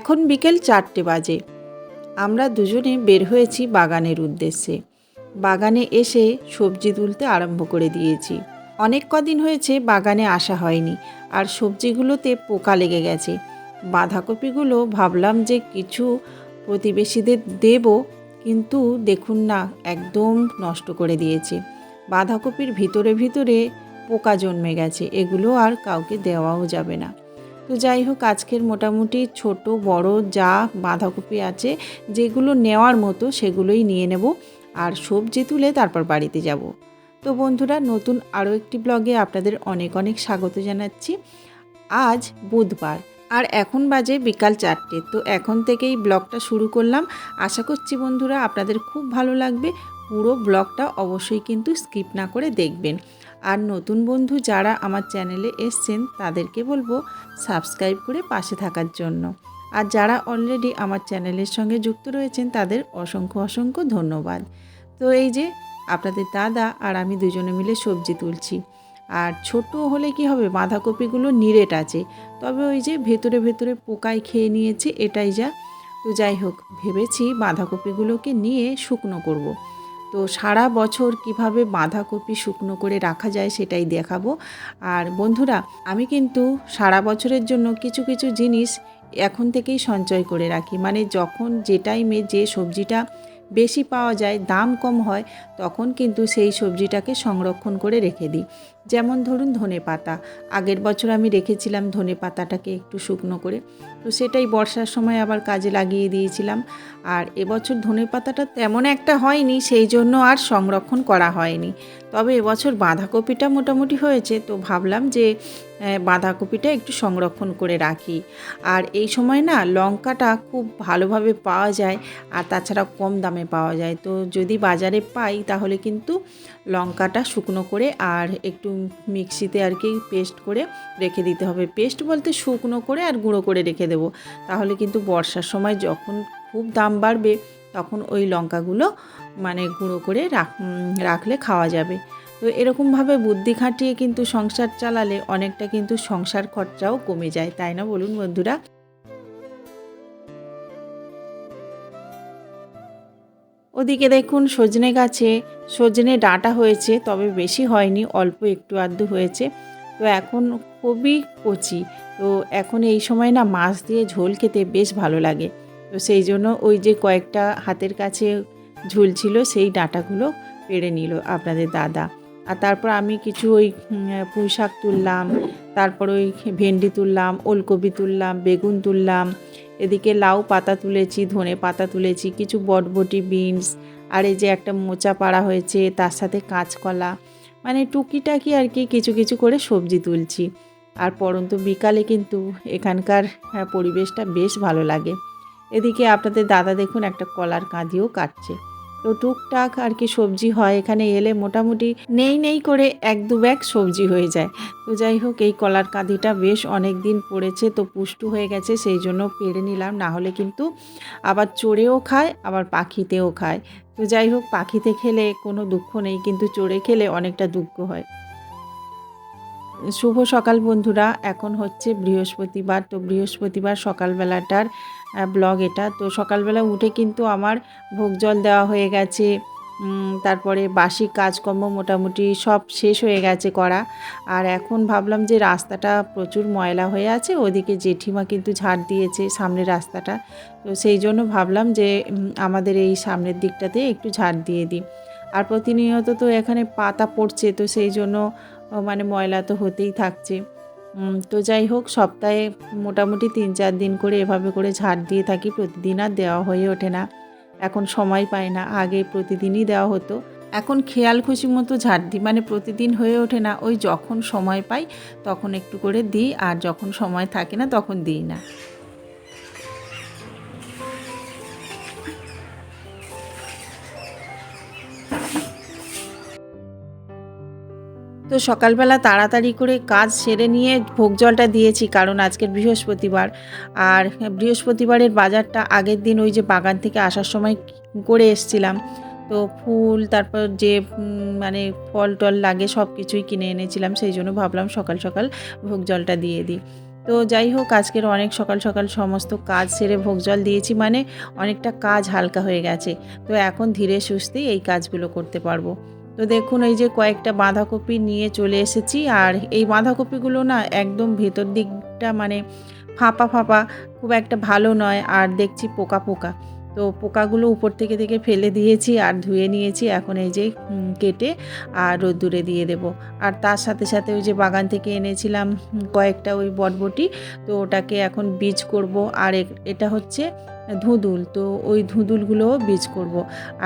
এখন বিকেল 4টে বাজে। আমরা দুজনে বের হয়েছি বাগানের উদ্দেশ্যে। বাগানে এসে সবজি তুলতে আরম্ভ করে দিয়েছি। অনেক কদিন হয়েছে বাগানে আসা হয়নি, আর সবজিগুলোতে পোকা লেগে গেছে। বাঁধাকপিগুলো ভাবলাম যে কিছু প্রতিবেশীদের দেব, কিন্তু দেখুন না, একদম নষ্ট করে দিয়েছে। বাঁধাকপির ভিতরে ভিতরে পোকা জন্মে গেছে, এগুলো আর কাউকে দেওয়াও যাবে না। তো যাই হোক, আজকের মোটামুটি ছোট বড় যা বাঁধাকপি আছে, যেগুলো নেওয়ার মতো সেগুলোই নিয়ে নেব, আর সবজি তুলে তারপর বাড়িতে যাব। তো বন্ধুরা, নতুন আরও একটি ব্লগে আপনাদের অনেক অনেক স্বাগত জানাচ্ছি। আজ বুধবার, আর এখন বাজে বিকাল 4টে। তো এখন থেকেই ব্লগটা শুরু করলাম। আশা করছি বন্ধুরা আপনাদের খুব ভালো লাগবে। পুরো ব্লগটা অবশ্যই কিন্তু স্কিপ না করে দেখবেন। আর নতুন বন্ধু যারা আমার চ্যানেলে এসছেন তাদেরকে বলবো সাবস্ক্রাইব করে পাশে থাকার জন্য। আর যারা অলরেডি আমার চ্যানেলের সঙ্গে যুক্ত রয়েছেন তাদের অসংখ্য অসংখ্য ধন্যবাদ। তো এই যে আপনাদের দাদা আর আমি দুজনে মিলে সবজি তুলছি। আর ছোট হলে কি হবে, বাঁধাকপিগুলো নিরেট আছে, তবে ওই যে ভেতরে ভেতরে পোকায় খেয়ে নিয়েছে, এটাই যা। তো যাই হোক, ভেবেছি বাঁধাকপিগুলোকে নিয়ে শুকনো করব। তো সারা বছর কিভাবে বাঁধাকপি শুকনো করে রাখা যায় সেটাই দেখাবো। আর বন্ধুরা, আমি কিন্তু সারা বছরের জন্য কিছু কিছু জিনিস এখন থেকেই সঞ্চয় করে রাখি। মানে যখন যে টাইমে যে সবজিটা বেশি পাওয়া যায়, দাম কম হয়, তখন কিন্তু সেই সবজিটাকে সংরক্ষণ করে রেখে দিই। যেমন ধরুন ধনেপাতা, আগের বছর আমি রেখেছিলাম ধনেপাতাটাকে একটু শুকনো করে, তো সেটাই বর্ষার সময় আবার কাজে লাগিয়ে দিয়েছিলাম। আর এবছর ধনেপাতাটা তেমন একটা হয়নি, সেই জন্য আর সংরক্ষণ করা হয়নি। তবে এবছর বাঁধাকপিটা মোটামুটি হয়েছে, তো ভাবলাম যে বাঁধাকপিটা একটু সংরক্ষণ করে রাখি। আর এই সময় না লঙ্কাটা খুব ভালোভাবে পাওয়া যায়, আর তাছাড়া কম দামে পাওয়া যায়। তো যদি বাজারে পাই তাহলে কিন্তু লঙ্কাটা শুকনো করে আর একটু মিক্সিতে আর কি পেস্ট করে রেখে দিতে হবে। পেস্ট বলতে শুকনো করে আর গুঁড়ো করে রেখে দেবো। তাহলে কিন্তু বর্ষার সময় যখন খুব দাম বাড়বে তখন ওই লঙ্কাগুলো মানে গুঁড়ো করে রাখলে খাওয়া যাবে। তো এরকমভাবে বুদ্ধি খাটিয়ে কিন্তু সংসার চালালে অনেকটা কিন্তু সংসার খরচাও কমে যায়, তাই না বলুন বন্ধুরা? ওদিকে দেখুন সজনে গাছে সজনে ডাঁটা হয়েছে, তবে বেশি হয়নি, অল্প একটু আধটু হয়েছে। তো এখন খুবই কচি, তো এখন এই সময় না মাছ দিয়ে ঝোল খেতে বেশ ভালো লাগে। তো সেই জন্য ওই যে কয়েকটা হাতের কাছে ঝুলছিল, সেই ডাঁটাগুলো পেড়ে নিল আপনাদের দাদা। আর তারপর আমি কিছু ওই পুঁই শাক তুললাম, তারপর ওই ভেন্ডি তুললাম, ওলকপি তুললাম, বেগুন তুললাম, এদিকে লাউ পাতা তুলেছি, ধনে পাতা তুলেছি, কিছু বটবটি, বিনস, আর এই যে একটা মোচা পাড়া হয়েছে, তার সাথে কাঁচকলা, মানে টুকিটাকি আর কি কিছু কিছু করে সবজি তুলছি। আর পরন্ত বিকালে কিন্তু এখানকার পরিবেশটা বেশ ভালো লাগে। এদিকে আপনাদের দাদা দেখুন একটা কলার কাঁদিও কাটছে। তো টুকটাক আর কি সবজি হয় এখানে এলে, মোটামুটি নেই নেই করে 1-2 ব্যাগ সবজি হয়ে যায়। তো যাই হোক, এই কলার কাঁদিটা বেশ অনেক দিন পড়েছে, তো পুষ্ট হয়ে গেছে, সেই জন্য পেড়ে নিলাম, না হলে কিন্তু আবার চড়েও খায় আবার পাখিতেও খায়। তো যাই হোক, পাখিতে খেলে কোনো দুঃখ নেই, কিন্তু চড়ে খেলে অনেকটা দুঃখ হয়। শুভ সকাল বন্ধুরা, এখন হচ্ছে বৃহস্পতিবার। তো বৃহস্পতিবার সকালবেলাটার ব্লগ এটা। তো সকালবেলা উঠে কিন্তু আমার ভোগ জল দেওয়া হয়ে গেছে, তারপরে বাসি কাজকর্ম মোটামুটি সব শেষ হয়ে গেছে করা। আর এখন ভাবলাম যে রাস্তাটা প্রচুর ময়লা হয়ে আছে, ওদিকে জেঠিমা কিন্তু ঝাড় দিয়েছে সামনের রাস্তাটা। তো সেই জন্য ভাবলাম যে আমাদের এই সামনের দিকটাতে একটু ঝাড় দিয়ে দিই। আর প্রতিনিয়ত তো এখানে পাতা পড়ছে, তো সেই জন্য মানে ময়লা তো হতেই থাকছে। তো যাই হোক, সপ্তাহে মোটামুটি 3-4 দিন করে এভাবে করে ঝাড় দিয়ে থাকি। প্রতিদিন আর দেওয়া হয়ে ওঠে না, এখন সময় পাই না। আগে প্রতিদিনই দেওয়া হতো, এখন খেয়াল খুশি মতো ঝাড় দিই, মানে প্রতিদিন হয়ে ওঠে না। ওই যখন সময় পাই তখন একটু করে দিই, আর যখন সময় থাকে না তখন দিই না। তো সকালবেলা তাড়াতাড়ি করে কাজ সেরে নিয়ে ভোগ জলটা দিয়েছি, কারণ আজকের বৃহস্পতিবার। আর বৃহস্পতিবারের বাজারটা আগের দিন ওই যে বাগান থেকে আসার সময় করে এসছিলাম। তো ফুল, তারপর যে মানে ফল টল লাগে সব কিছুই কিনে এনেছিলাম, সেই জন্য ভাবলাম সকাল সকাল ভোগ জলটা দিয়ে দিই। তো যাই হোক, আজকের অনেক সকাল সকাল সমস্ত কাজ সেরে ভোগ জল দিয়েছি, মানে অনেকটা কাজ হালকা হয়ে গেছে। তো এখন ধীরে সুস্থেই এই কাজগুলো করতে পারবো। তো দেখুন, এই যে কয়েকটা বাঁধাকপি নিয়ে চলে এসেছি, আর এই বাঁধাকপিগুলো না একদম ভেতর দিকটা মানে ফাঁপা ফাঁপা, খুব একটা ভালো নয়, আর দেখছি পোকা পোকা। তো পোকাগুলো উপর থেকে ফেলে দিয়েছি আর ধুয়ে নিয়েছি। এখন এই যে কেটে আর রোদ্দুরে দিয়ে দেব। আর তার সাথে সাথে ওই যে বাগান থেকে এনেছিলাম কয়েকটা ওই বটবটি, তো ওটাকে এখন বীজ করব। আর এটা হচ্ছে ধুঁদুল, তো ওই ধুঁদুলগুলোও বীজ করব।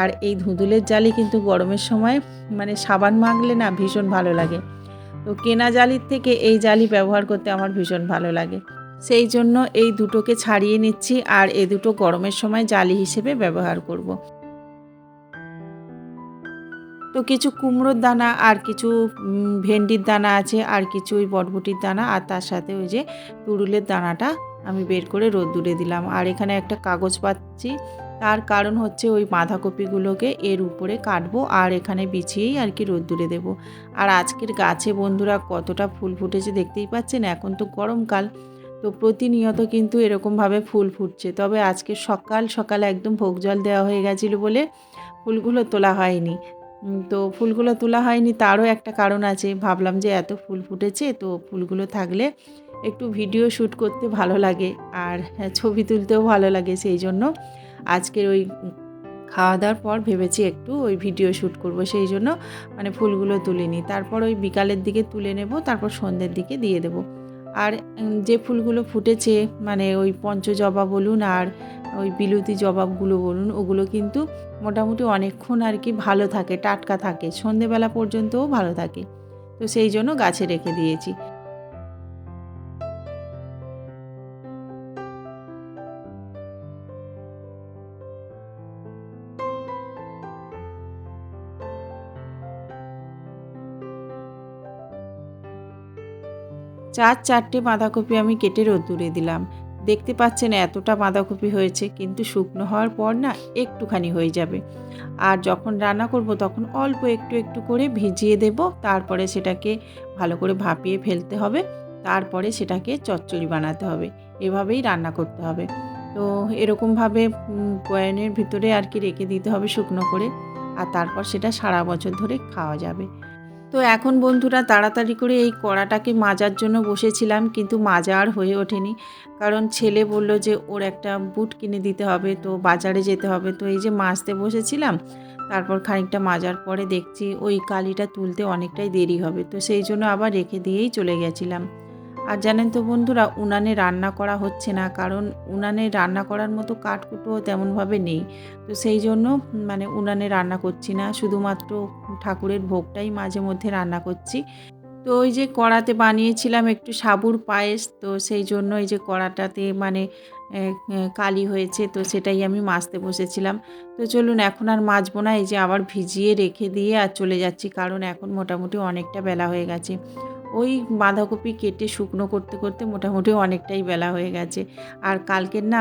আর এই ধুঁদুলের জালি কিন্তু গরমের সময় মানে সাবান মাখলে না ভীষণ ভালো লাগে। তো কেনা জালির থেকে এই জালি ব্যবহার করতে আমার ভীষণ ভালো লাগে। সেই জন্য এই দুটোকে ছাড়িয়ে নিচ্ছি, আর এই দুটো গরমের সময় জালি হিসেবে ব্যবহার করব। তো কিছু কুমড়োর দানা আর কিছু ভেন্ডির দানা আছে, আর কিছু ওই বটবটির দানা, আর তার সাথে ওই যে তুরুলের দানাটা আমি বের করে রোদ্দুরে দিলাম। আর এখানে একটা কাগজ পাচ্ছি, তার কারণ হচ্ছে ওই বাঁধাকপিগুলোকে এর উপরে কাটবো আর এখানে বিছিয়েই আর কি রোদ্দুরে দেব। আর আজকের গাছে বন্ধুরা কতটা ফুল ফুটেছে দেখতেই পাচ্ছেন। এখন তো গরমকাল, তো প্রতিনিয়ত কিন্তু এরকমভাবে ফুল ফুটছে। তবে আজকে সকাল সকাল একদম ভোগ জল দেওয়া হয়ে গেছিলো বলে ফুলগুলো তোলা হয়নি। তো ফুলগুলো তোলা হয়নি, তারও একটা কারণ আছে। ভাবলাম যে এত ফুল ফুটেছে, তো ফুলগুলো থাকলে একটু ভিডিও শ্যুট করতে ভালো লাগে, আর ছবি তুলতেও ভালো লাগে। সেই জন্য আজকের ওই খাওয়া দাওয়ার পর ভেবেছি একটু ওই ভিডিও শ্যুট করব, সেই জন্য মানে ফুলগুলো তুলিনি। তারপর ওই বিকালের দিকে তুলে নেব, তারপর সন্ধ্যের দিকে দিয়ে দেব। আর যে ফুলগুলো ফুটেছে মানে ওই পঞ্চজবা বলুন আর ওই বিলতি জবাগুলো বলুন, ওগুলো কিন্তু মোটামুটি অনেকক্ষণ আর কি ভালো থাকে, টাটকা থাকে, সন্ধেবেলা পর্যন্তও ভালো থাকে। তো সেই জন্য গাছে রেখে দিয়েছি। চারটে বাঁধাকপি আমি কেটে রোদ্দুরে দিলাম। দেখতে পাচ্ছেন এতটা বাঁধাকপি হয়েছে, কিন্তু শুকনো হওয়ার পর না একটুখানি হয়ে যাবে। আর যখন রান্না করব তখন অল্প একটু একটু করে ভিজিয়ে দেব, তারপরে সেটাকে ভালো করে ভাপিয়ে ফেলতে হবে, তারপরে সেটাকে চচ্চড়ি বানাতে হবে। এভাবেই রান্না করতে হবে। তো এরকমভাবে বয়ামের ভিতরে আর কি রেখে দিতে হবে শুকনো করে, আর তারপর সেটা সারা বছর ধরে খাওয়া যাবে। তো এখন বন্ধুরা তাড়াতাড়ি করে এই কড়াটাকে মাজার জন্য বসেছিলাম, কিন্তু মাজা আর হয়ে ওঠেনি। কারণ ছেলে বলল যে ওর একটা বুট কিনে দিতে হবে, তো বাজারে যেতে হবে। তো এই যে মাজতে বসেছিলাম, তারপর খানিকটা মাজার পরে দেখছি ওই কালিটা তুলতে অনেকটাই দেরি হবে, তো সেই জন্য আবার রেখে দিয়েই চলে গেছিলাম। আর জানেন তো বন্ধুরা, উনানে রান্না করা হচ্ছে না, কারণ উনানে রান্না করার মতো কাঠকুটোও তেমনভাবে নেই। তো সেই জন্য মানে উনানে রান্না করছি না, শুধুমাত্র ঠাকুরের ভোগটাই মাঝে মধ্যে রান্না করছি। তো ওই যে কড়াতে বানিয়েছিলাম একটু সাবুর পায়েস, তো সেই জন্য এই যে কড়াটাতে মানে কালি হয়েছে, তো সেটাই আমি মাজতে বসেছিলাম। তো চলুন এখন আর মাজবো না, এই যে আবার ভিজিয়ে রেখে দিয়ে আর চলে যাচ্ছি, কারণ এখন মোটামুটি অনেকটা বেলা হয়ে গেছে। ওই বাঁধাকপি কেটে শুকনো করতে করতে মোটামুটি অনেকটাই বেলা হয়ে গেছে। আর কালকের না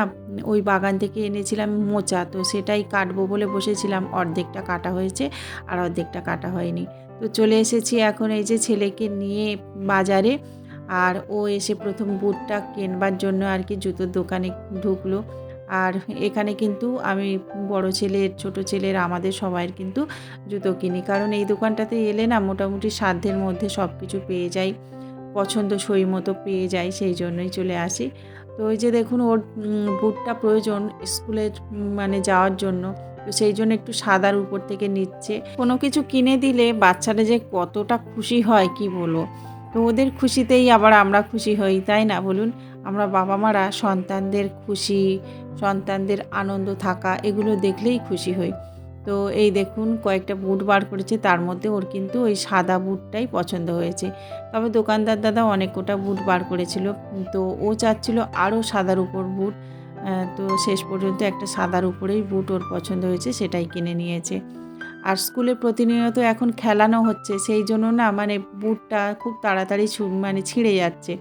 ওই বাগান থেকে এনেছিলাম মোচা, তো সেটাই কাটবো বলে বসেছিলাম। অর্ধেকটা কাটা হয়েছে আর অর্ধেকটা কাটা হয়নি। তো চলে এসেছি এখন এই যে ছেলেকে নিয়ে বাজারে। আর ও এসে প্রথম বুটটা কেনবার জন্য আর কি জুতোর দোকানে ঢুকলো। আর এখানে কিন্তু আমি বড় ছেলের, ছোট ছেলের, আমাদের সবাইয়ের কিন্তু জুতো কিনি, কারণ এই দোকানটাতে এলে না মোটামুটি সাধ্যের মধ্যে সব কিছু পেয়ে যাই, পছন্দসই মতো পেয়ে যাই, সেই জন্যই চলে আসি। তো ওই যে দেখুন ওর বুটটা প্রয়োজন স্কুলে মানে যাওয়ার জন্য, তো সেই জন্য একটু সাদার উপর থেকে নিচ্ছে। কোনো কিছু কিনে দিলে বাচ্চারা যে কতটা খুশি হয় কি বলবো। তো ওদের খুশিতেই আবার আমরা খুশি হই, তাই না বলুন? আমরা বাবা মারা সন্তানদের খুশি, সন্তানদের আনন্দ থাকা এগুলো দেখলেই খুশি হই। তো এই দেখুন কয়েকটা বুট বার করেছে, তার মধ্যে ওর কিন্তু ওই সাদা বুটটাই পছন্দ হয়েছে। তবে দোকানদার দাদা অনেক কটা বুট বার করেছিল, তো ও চাচ্ছিল আরও সাদার উপর বুট। তো শেষ পর্যন্ত একটা সাদার উপরেই বুট ওর পছন্দ হয়েছে, সেটাই কিনে নিয়েছে। আর স্কুলে প্রতিনিয়ত এখন খেলানো হচ্ছে, সেই জন্য না মানে বুটটা খুব তাড়াতাড়ি মানে ছিঁড়ে যাচ্ছে।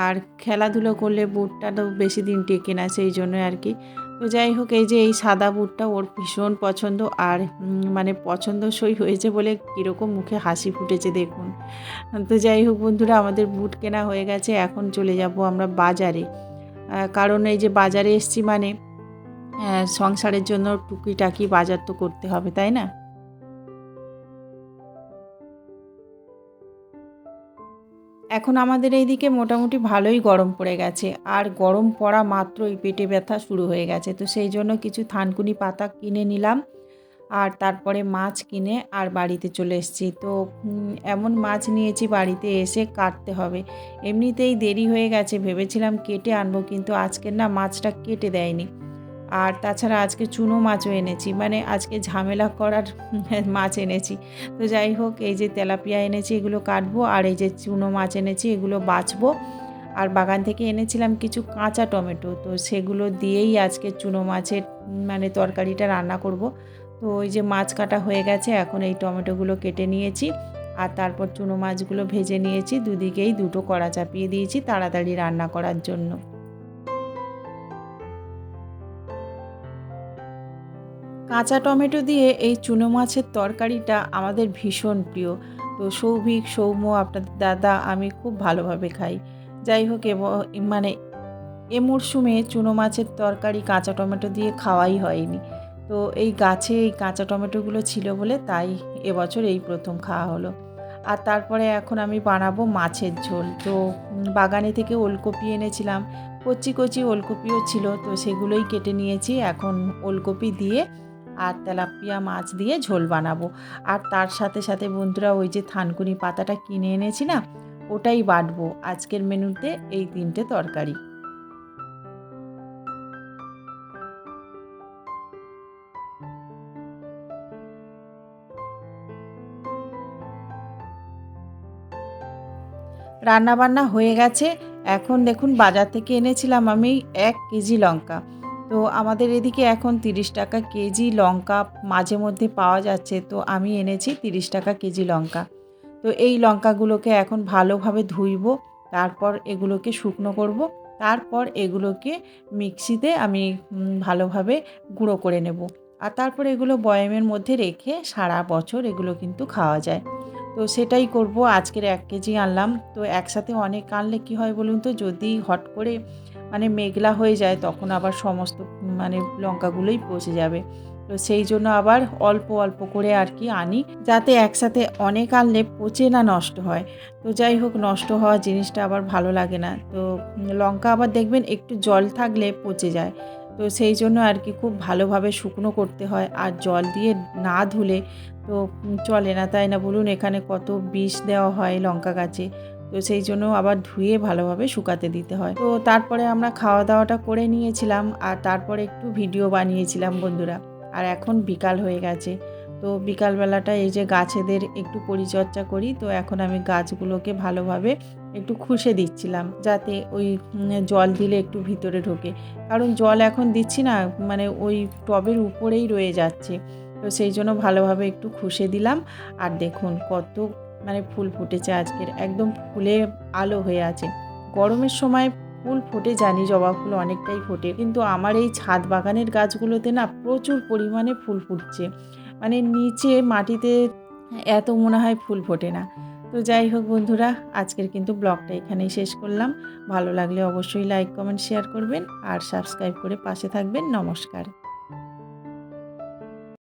আর খেলাধুলো করলে বুটটা তো বেশি দিন টেকে না, সেই জন্য আর কি। তো যাই হোক, এই যে এই সাদা বুটটা ওর ভীষণ পছন্দ, আর মানে পছন্দসই হয়েছে বলে কীরকম মুখে হাসি ফুটেছে দেখুন। তো যাই হোক বন্ধুরা, আমাদের বুট কেনা হয়ে গেছে, এখন চলে যাব আমরা বাজারে। কারণ এই যে বাজারে এসছি মানে সংসারের জন্য টুকিটাকি বাজার তো করতে হবে, তাই না? এখন আমাদের এইদিকে মোটামুটি ভালোই গরম পড়ে গেছে, আর গরম পড়া মাত্রই পেটে ব্যথা শুরু হয়ে গেছে। তো সেই জন্য কিছু থানকুনি পাতা কিনে নিলাম, আর তারপরে মাছ কিনে আর বাড়িতে চলে এসেছি। তো এমন মাছ নিয়েছি, বাড়িতে এসে কাটতে হবে। এমনিতেই দেরি হয়ে গেছে, ভেবেছিলাম কেটে আনবো, কিন্তু আজকের না মাছটা কেটে দেয়নি। আর তাছাড়া আজকে চুনো মাছও এনেছি, মানে আজকে ঝামেলা করার মাছ এনেছি। তো যাই হোক, এই যে তেলাপিয়া এনেছি, এগুলো কাটবো, আর এই যে চুনো মাছ এনেছি, এগুলো বাছবো। আর বাগান থেকে এনেছিলাম কিছু কাঁচা টমেটো, তো সেগুলো দিয়েই আজকে চুনো মাছের মানে তরকারিটা রান্না করব। তো ওই যে মাছ কাটা হয়ে গেছে, এখন এই টমেটোগুলো কেটে নিয়েছি, আর তারপর চুনো মাছগুলো ভেজে নিয়েছি, দুদিকেই দুটো কড়া চাপিয়ে দিয়েছি তাড়াতাড়ি রান্না করার জন্য। কাঁচা টমেটো দিয়ে এই চুনো মাছের তরকারিটা আমাদের ভীষণ প্রিয়। তো সৌভিক, সৌম্য, আপনাদের দাদা, আমি খুব ভালোভাবে খাই। যাই হোক, মানে এ মরশুমে চুনো মাছের তরকারি কাঁচা টমেটো দিয়ে খাওয়াই হয়নি। তো এই গাছে এই কাঁচা টমেটোগুলো ছিল বলে তাই এবছর এই প্রথম খাওয়া হলো। আর তারপরে এখন আমি বানাবো মাছের ঝোল। তো বাগানে থেকে ওলকপি এনেছিলাম, কচি কচি ওলকপিও ছিল, তো সেগুলোই কেটে নিয়েছি। এখন ওলকপি দিয়ে আর তেলাপিয়া মাছ দিয়ে ঝোল বানাবো। আর তার সাথে সাথে বন্ধুরা, ওই যে থানকুনি পাতাটা কিনে এনেছি না, ওটাই বাটবো আজকের মেনুতে এই 3টে তরকারি। রান্নাবান্না হয়ে গেছে। এখন দেখুন, বাজার থেকে এনেছিলাম আমি ১ কেজি লঙ্কা। তো আমাদের এদিকে এখন ৩০ টাকা কেজি লঙ্কা মাঝে মধ্যে পাওয়া যাচ্ছে। তো আমি এনেছি ৩০ টাকা কেজি লঙ্কা। তো এই লঙ্কাগুলোকে এখন ভালোভাবে ধুইবো। তারপর এগুলোকে শুকনো করব। তারপর এগুলোকে মিক্সিতে আমি ভালোভাবে গুঁড়ো করে নেব। আর তারপর এগুলো বয়ামের মধ্যে রেখে সারা বছর এগুলো কিন্তু খাওয়া যায়। তো সেটাই করব। আজকের ১ কেজি আনলাম। তো একসাথে অনেক আনলে কী হয় বলুন তো, যদি হট করে মানে মেঘলা হয়ে যায়, তখন আবার সমস্ত মানে লঙ্কাগুলোই পচে যাবে। তো সেই জন্য আবার অল্প অল্প করে আর কি আনি, যাতে একসাথে অনেক আনলে পচে না নষ্ট হয়। তো যাই হোক, নষ্ট হওয়া জিনিসটা আবার ভালো লাগে না। তো লঙ্কা আবার দেখবেন একটু জল থাকলে পচে যায়। তো সেই জন্য আর কি খুব ভালোভাবে শুকনো করতে হয়, আর জল দিয়ে না ধুলে তো চলে না, তাই না বলুন? এখানে কত বিষ দেওয়া হয় লঙ্কা গাছে। তো সেই জন্য আবার ধুয়ে ভালোভাবে শুকাতে দিতে হয়। তো তারপরে আমরা খাওয়া দাওয়াটা করে নিয়েছিলাম, আর তারপরে একটু ভিডিও বানিয়েছিলাম বন্ধুরা। আর এখন বিকাল হয়ে গেছে। তো বিকালবেলাটা এই যে গাছেদের একটু পরিচর্যা করি। তো এখন আমি গাছগুলোকে ভালোভাবে একটু খুশে দিচ্ছিলাম, যাতে ওই জল দিলে একটু ভিতরে ঢোকে। কারণ জল এখন দিচ্ছি না, মানে ওই টবের উপরেই রয়ে যাচ্ছে। তো সেই জন্য ভালোভাবে একটু খুশে দিলাম। আর দেখুন কত মানে ফুল ফুটেছে আজকের, একদম ফুলে আলো হয়ে আছে। গরমের সময় ফুল ফোটে জানি, জবা ফুল অনেকটাই ফোটে, কিন্তু আমার এই ছাদ বাগানের গাছগুলোতে না প্রচুর পরিমাণে ফুল ফুটছে। মানে নিচে মাটিতে এত মনে হয় ফুল ফোটে না। তো যাই হোক বন্ধুরা, আজকের কিন্তু ব্লগটা এখানেই শেষ করলাম। ভালো লাগলে অবশ্যই লাইক, কমেন্ট, শেয়ার করবেন, আর সাবস্ক্রাইব করে পাশে থাকবেন। নমস্কার।